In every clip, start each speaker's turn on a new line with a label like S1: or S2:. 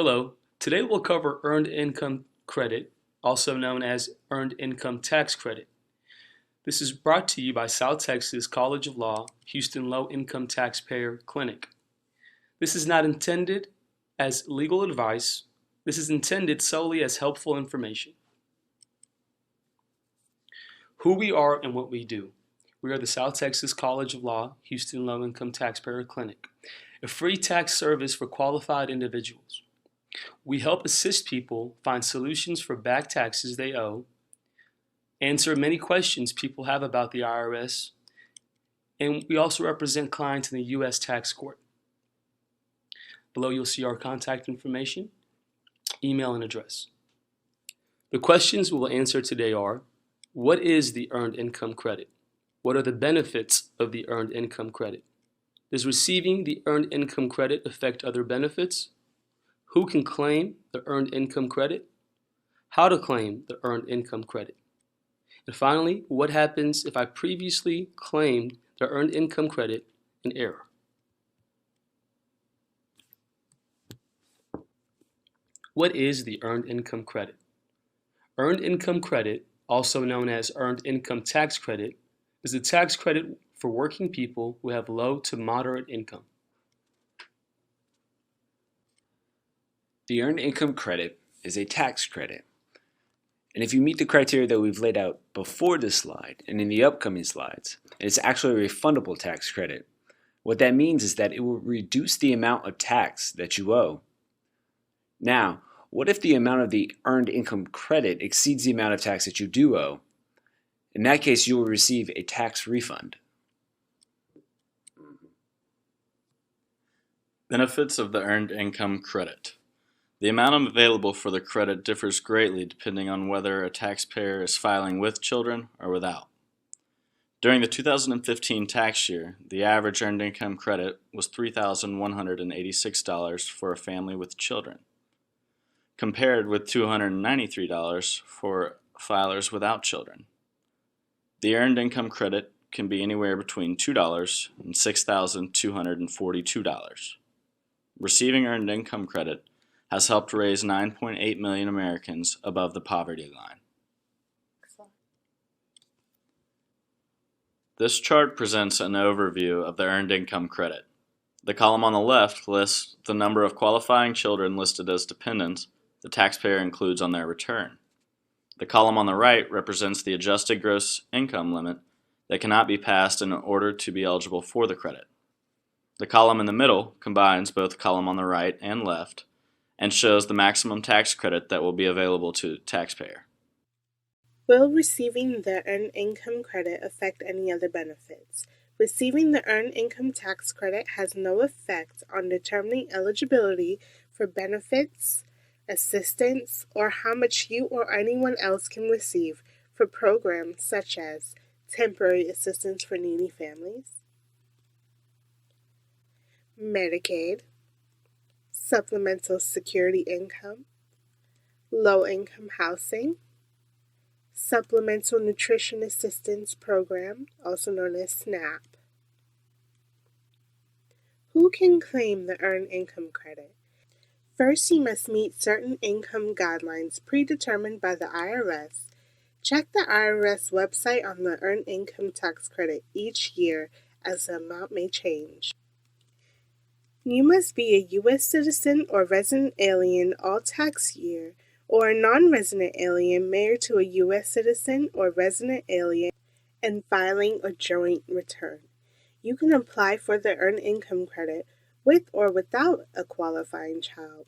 S1: Hello, today we'll cover Earned Income Credit, also known as Earned Income Tax Credit. This is brought to you by South Texas College of Law, Houston Low Income Taxpayer Clinic. This is not intended as legal advice. This is intended solely as helpful information. Who we are and what we do. We are the South Texas College of Law, Houston Low Income Taxpayer Clinic, a free tax service for qualified individuals. We help assist people find solutions for back taxes they owe, answer many questions people have about the IRS, and we also represent clients in the U.S. Tax Court. Below you'll see our contact information, email, and address. The questions we will answer today are: what is the Earned Income Credit? What are the benefits of the Earned Income Credit? Does receiving the Earned Income Credit affect other benefits? Who can claim the Earned Income Credit? How to claim the Earned Income Credit? And finally, what happens if I previously claimed the Earned Income Credit in error? What is the Earned Income Credit? Earned Income Credit, also known as Earned Income Tax Credit, is a tax credit for working people who have low to moderate income.
S2: The Earned Income Credit is a tax credit. And if you meet the criteria that we've laid out before this slide and in the upcoming slides, it's actually a refundable tax credit. What that means is that it will reduce the amount of tax that you owe. Now, what if the amount of the Earned Income Credit exceeds the amount of tax that you do owe? In that case, you will receive a tax refund.
S3: Benefits of the Earned Income Credit. The amount available for the credit differs greatly depending on whether a taxpayer is filing with children or without. During the 2015 tax year, the average Earned Income Credit was $3,186 for a family with children, compared with $293 for filers without children. The Earned Income Credit can be anywhere between $2 and $6,242. Receiving Earned Income Credit has helped raise 9.8 million Americans above the poverty line. This chart presents an overview of the Earned Income Credit. The column on the left lists the number of qualifying children listed as dependents the taxpayer includes on their return. The column on the right represents the adjusted gross income limit that cannot be passed in order to be eligible for the credit. The column in the middle combines both the column on the right and left and shows the maximum tax credit that will be available to the taxpayer.
S4: Will receiving the Earned Income Credit affect any other benefits? Receiving the Earned Income Tax Credit has no effect on determining eligibility for benefits, assistance, or how much you or anyone else can receive for programs such as temporary assistance for needy families, Medicaid, supplemental security income, low-income housing, supplemental nutrition assistance program, also known as SNAP. Who can claim the Earned Income Credit? First, you must meet certain income guidelines predetermined by the IRS. Check the IRS website on the Earned Income Tax Credit each year, as the amount may change. You must be a U.S. citizen or resident alien all tax year, or a non-resident alien married to a U.S. citizen or resident alien and filing a joint return. You can apply for the Earned Income Credit with or without a qualifying child.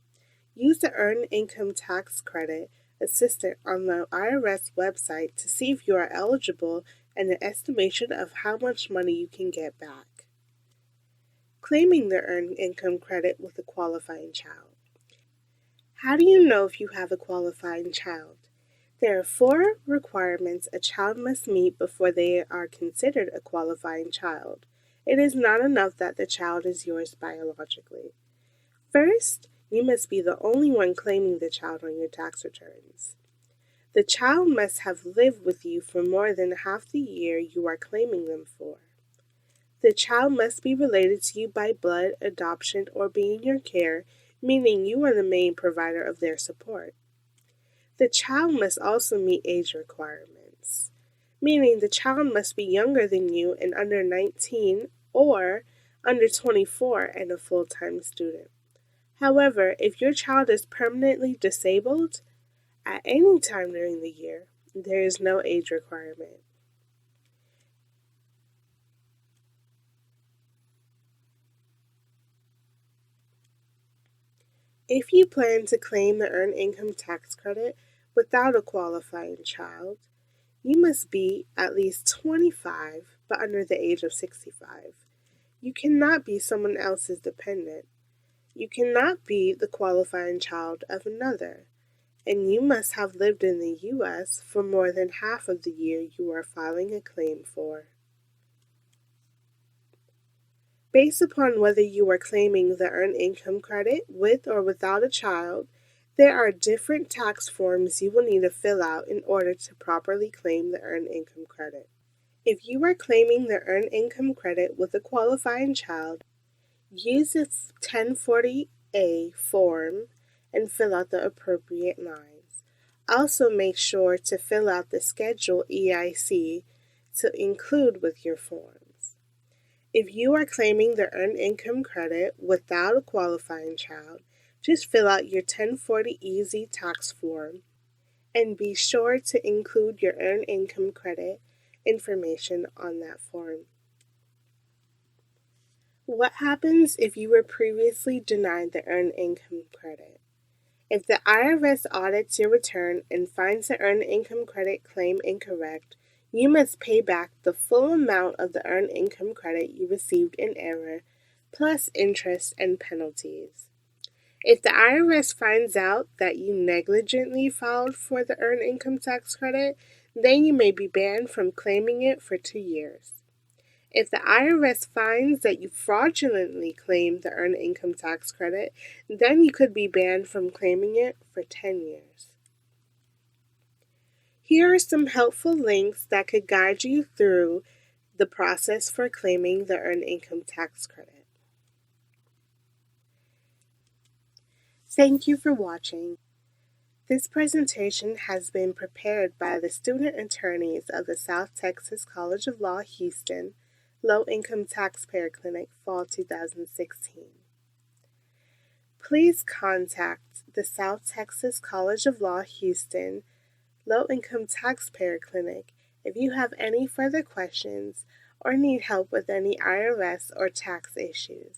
S4: Use the Earned Income Tax Credit Assistant on the IRS website to see if you are eligible and an estimation of how much money you can get back. Claiming the Earned Income Credit with a qualifying child. How do you know if you have a qualifying child? There are 4 requirements a child must meet before they are considered a qualifying child. It is not enough that the child is yours biologically. First, you must be the only one claiming the child on your tax returns. The child must have lived with you for more than half the year you are claiming them for. The child must be related to you by blood, adoption, or be in your care meaning you are the main provider of their support. The child must also meet age requirements, meaning the child must be younger than you and under 19 or under 24 and a full-time student. However, if your child is permanently disabled at any time during the year, there is no age requirement. If you plan to claim the Earned Income Tax Credit without a qualifying child, you must be at least 25 but under the age of 65. You cannot be someone else's dependent. You cannot be the qualifying child of another. And you must have lived in the U.S. for more than half of the year you are filing a claim for. Based upon whether you are claiming the Earned Income Credit with or without a child, there are different tax forms you will need to fill out in order to properly claim the Earned Income Credit. If you are claiming the Earned Income Credit with a qualifying child, use the 1040A form and fill out the appropriate lines. Also make sure to fill out the Schedule EITC to include with your forms. If you are claiming the Earned Income Credit without a qualifying child, just fill out your 1040 Easy tax form and be sure to include your Earned Income Credit information on that form. What happens if you were previously denied the Earned Income Credit? If the IRS audits your return and finds the Earned Income Credit claim incorrect, you must pay back the full amount of the Earned Income Credit you received in error, plus interest and penalties. If the IRS finds out that you negligently filed for the Earned Income Tax Credit, then you may be banned from claiming it for 2 years. If the IRS finds that you fraudulently claimed the Earned Income Tax Credit, then you could be banned from claiming it for 10 years. Here are some helpful links that could guide you through the process for claiming the Earned Income Tax Credit. Thank you for watching. This presentation has been prepared by the student attorneys of the South Texas College of Law, Houston, Low Income Taxpayer Clinic, Fall 2016. Please contact the South Texas College of Law, Houston, Low Income Taxpayer Clinic if you have any further questions or need help with any IRS or tax issues.